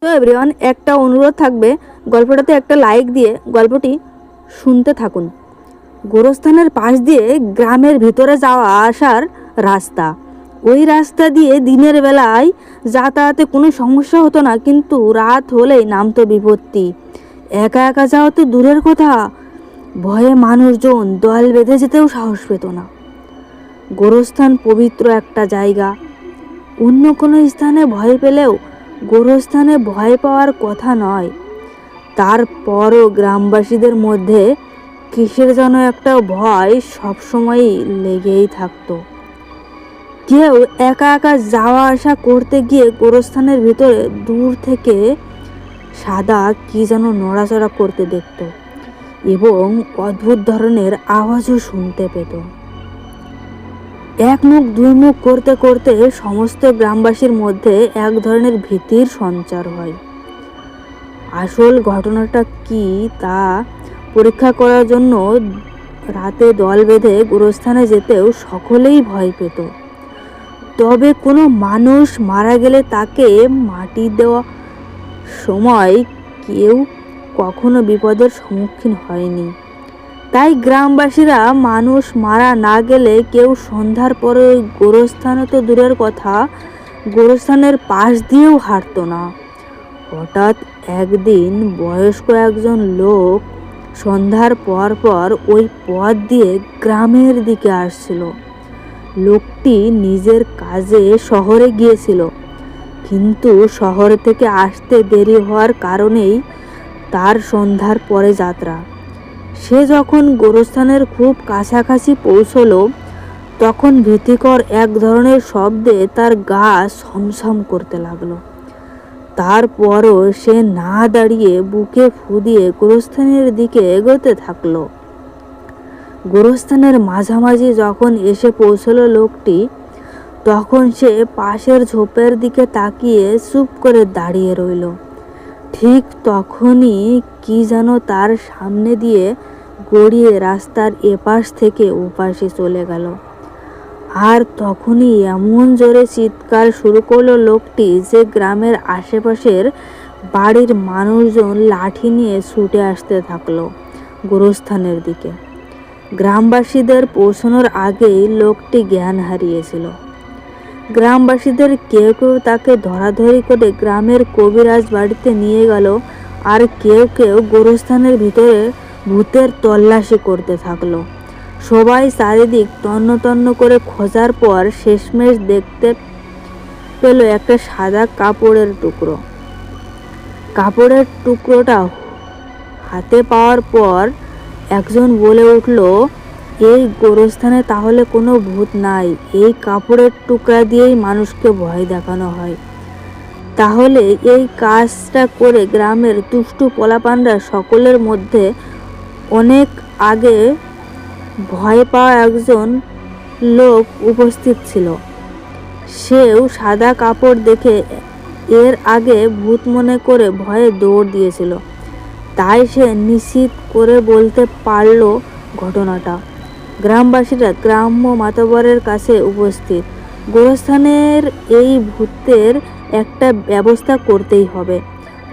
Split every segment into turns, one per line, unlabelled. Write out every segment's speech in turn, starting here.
তো এভরিওয়ান, একটা অনুরোধ থাকবে, গল্পটাতে একটা লাইক দিয়ে গল্পটি শুনতে থাকুন। গোরস্থানের পাশ দিয়ে গ্রামের ভিতরে যাওয়া আসার রাস্তা। ওই রাস্তা দিয়ে দিনের বেলায় যাতায়াতে কোনো সমস্যা হতো না, কিন্তু রাত হলেই নামতো বিপত্তি। একা একা যাওয়া তো দূরের কথা, ভয়ে মানুষজন দল বেঁধে যেতেও সাহস পেত না। গোরস্থান পবিত্র একটা জায়গা। অন্য কোনো স্থানে ভয় পেলেও গোরস্থানে ভয় পাওয়ার কথা নয়। তারপরও গ্রামবাসীদের মধ্যে কিসের যেন একটা ভয় সবসময়ই লেগেই থাকতো। কেউ একা একা যাওয়া আসা করতে গিয়ে গোরস্থানের ভিতরে দূর থেকে সাদা কি যেন নড়াচড়া করতে দেখত এবং অদ্ভুত ধরনের আওয়াজও শুনতে পেত। এক মুখ দুই মুখ করতে করতে সমস্ত গ্রামবাসীর মধ্যে এক ধরনের ভীতির সঞ্চার হয়। আসল ঘটনাটা কি তা পরীক্ষা করার জন্য রাতে দল বেঁধে গোরস্থানে যেতেও সকলেই ভয় পেত। তবে কোনো মানুষ মারা গেলে তাকে মাটি দেওয়া সময় কেউ কখনো বিপদের সম্মুখীন হয়নি। তাই গ্রামবাসীরা মানুষ মারা না গেলে কেউ সন্ধ্যার পরে গোরস্থানে তো দূরের কথা, গোরস্থানের পাশ দিয়েও হাঁটত না। হঠাৎ একদিন বয়স্ক একজন লোক সন্ধ্যার পর পর ওই পথ দিয়ে গ্রামের দিকে আসছিল। লোকটি নিজের কাজে শহরে গিয়েছিল, কিন্তু শহর থেকে আসতে দেরি হওয়ার কারণেই তার সন্ধ্যার পরে যাত্রা। সে যখন গোরস্থানের খুব কাছাকাছি পৌঁছলো, তখন ভীতিকর এক ধরনের শব্দে তার গা ছমছম করতে লাগলো। তারপরও সে না দাঁড়িয়ে বুকে ফু দিয়ে গোরস্থানের দিকে এগোতে থাকলো। গোরস্থানের মাঝামাঝি যখন এসে পৌঁছলো লোকটি, তখন সে পাশের ঝোপের দিকে তাকিয়ে চুপ করে দাঁড়িয়ে রইল। ঠিক তখনই কি যেন তার সামনে দিয়ে গড়িয়ে রাস্তার এপাশ থেকে ওপাশে চলে গেল। আর তখনই এমন জোরে চিৎকার শুরু করলো লোকটি যে গ্রামের আশেপাশের বাড়ির মানুষজন লাঠি নিয়ে ছুটে আসতে থাকলো গোরস্থানের দিকে। গ্রামবাসীদের পৌঁছানোর আগেই লোকটি জ্ঞান হারিয়েছিল। গ্রামবাসীদের কেউ কেউ তাকে ধরাধরি করে গ্রামের কবিরাজ বাড়িতে নিয়ে গেল, আর কেউ কেউ গোরস্থানের ভিতরে ভূতের তল্লাশি করতে থাকলো। সবাই চারিদিক তন্ন তন্ন করে খোঁজার পর শেষমেশ দেখতে পেল একটা সাদা কাপড়ের টুকরো। কাপড়ের টুকরোটা হাতে পাওয়ার পর একজন বলে উঠল, এই গোরস্থানে তাহলে কোনো ভূত নাই, এই কাপড়ের টুকরা দিয়েই মানুষকে ভয় দেখানো হয়। তাহলে এই কাজটা করে গ্রামের দুষ্টু পোলাপানরা সকলের মধ্যে অনেক আগে ভয় পাওয়া একজন লোক উপস্থিত ছিল। সেও সাদা কাপড় দেখে এর আগে ভূত মনে করে ভয়ে দৌড় দিয়েছিল। তাই সে নিশ্চিত করে বলতে পারল ঘটনাটা। গ্রামবাসীরা গ্রাম্য মাতবরের কাছে উপস্থিত। গোরস্থানের এই ভূতের একটা ব্যবস্থা করতেই হবে।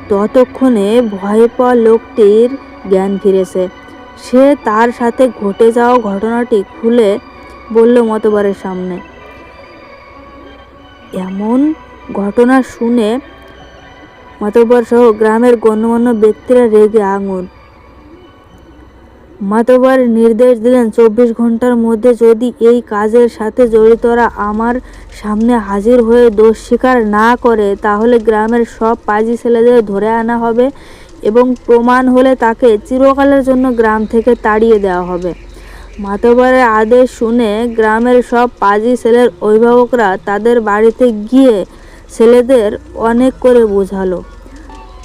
ততক্ষণে ভয় পাওয়া লোকটির জ্ঞান ফিরেছে। সে তার সাথে ঘটে যাওয়া ঘটনাটি খুলে বলল মাতবরের সামনে। এমন ঘটনা শুনে মাতবর সহ গ্রামের গণ্যমান্য ব্যক্তিরা রেগে আগুন। মাতবর নির্দেশ দিলেন, 24 ঘন্টার মধ্যে যদি এই কাজের সাথে জড়িতরা আমার সামনে হাজির হয়ে দোষ স্বীকার না করে, তাহলে গ্রামের সব পাজি ছেলেদের ধরে আনা হবে এবং প্রমাণ হলে তাকে চিরকালের জন্য গ্রাম থেকে তাড়িয়ে দেওয়া হবে। মাতবরের আদেশ শুনে গ্রামের সব পাজি ছেলের অভিভাবকরা তাদের বাড়িতে গিয়ে ছেলেদের অনেক করে বোঝালো।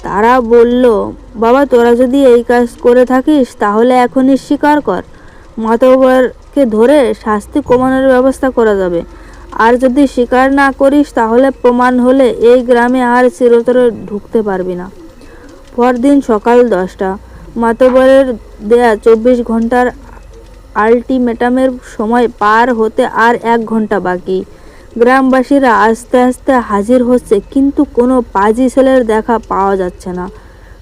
তারা বলল, বাবা, তোরা যদি এই কাজ করে থাকিস তাহলে এখনই স্বীকার কর, মাতবরকে ধরে শাস্তি কমানোর ব্যবস্থা করা যাবে। আর যদি স্বীকার না করিস তাহলে প্রমাণ হলে এই গ্রামে আর চিরতরে ঢুকতে পারবি না। পরদিন সকাল 10টা। মাতবরের দেয়া 24 ঘন্টার আলটিমেটামের সময় পার হতে আর 1 ঘন্টা বাকি। গ্রামবাসীরা আস্তে আস্তে হাজির হচ্ছে, কিন্তু কোনো পাজি ছেলের দেখা পাওয়া যাচ্ছে না।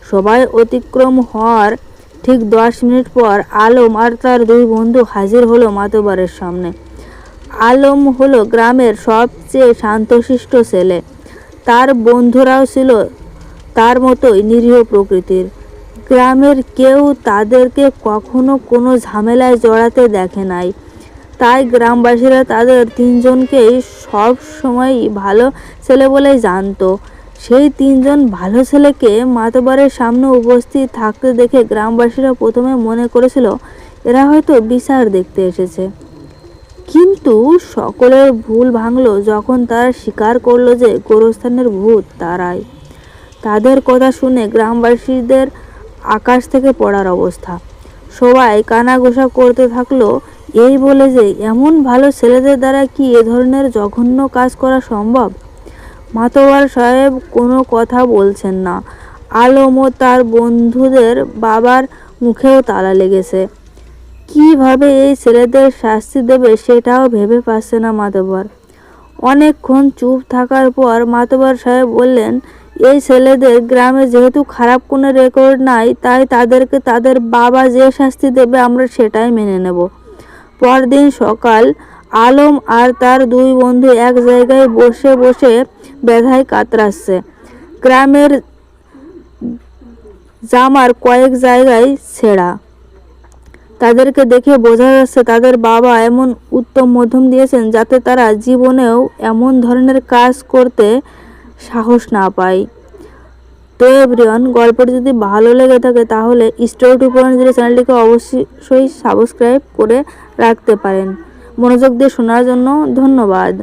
সবাই অতিক্রম হওয়ার ঠিক 10 মিনিট পর আলম আর তার দুই বন্ধু হাজির হলো মাতবারের সামনে। আলম হলো গ্রামের সবচেয়ে শান্তশিষ্ট ছেলে। তার বন্ধুরাও ছিল তার মতোই নিরীহ প্রকৃতির। গ্রামের কেউ তাদেরকে কখনো কোনো ঝামেলায় জড়াতে দেখে নাই, তাই গ্রামবাসীরা তাদের তিনজনকেই সব সময় ভালো ছেলে বলেই জানতো। সেই তিনজন ভালো ছেলেকে মাতবারের সামনে উপস্থিত থাকতে দেখে গ্রামবাসীরা প্রথমে মনে করেছিল এরা হয়তো বিচার দেখতে এসেছে, কিন্তু সকলের ভুল ভাঙলো যখন তারা স্বীকার করলো যে গোরস্থানের ভূত তারাই। তাদের কথা শুনে গ্রামবাসীদের আকাশ থেকে পড়ার অবস্থা। সবাই কানাঘুষা করতে থাকলো, এই বলে যে এমন ভালো ছেলেদের দ্বারা কি এ ধরনের জঘন্য কাজ করা সম্ভব। মাতোয়ার সাহেব কোনো কথা বলছেন না। আলম ও তার বন্ধুদের বাবার মুখেও তালা লেগেছে। কিভাবে এই ছেলেদের শাস্তি দেবে সেটাও ভেবে পাচ্ছে না মাতবার। অনেকক্ষণ চুপ থাকার পর মাতবার সাহেব বললেন, এই ছেলেদের গ্রামে যেহেতু খারাপ কোনো রেকর্ড নাই, তাই তাদেরকে তাদের বাবা যে শাস্তি দেবে আমরা সেটাই মেনে নেব। পরদিন সকাল আলম আর তার দুই বন্ধু এক জায়গায় বসে বসে ব্যথায় কাতরাচ্ছে। গ্রামের জামার কয়েক জায়গায় ছেঁড়া। তাদেরকে দেখে বোঝা যাচ্ছে তাদের বাবা এমন উত্তম মধ্যম দিয়েছেন যাতে তারা জীবনেও এমন ধরনের কাজ করতে সাহস না পায়। তো এভরিওয়ান, গল্পটি যদি ভালো লেগে থাকে তাহলে স্টোরি 2.0 চ্যানেলটিকে অবশ্যই সাবস্ক্রাইব করে রাখতে পারেন। মনোযোগ দিয়ে শোনার জন্য ধন্যবাদ।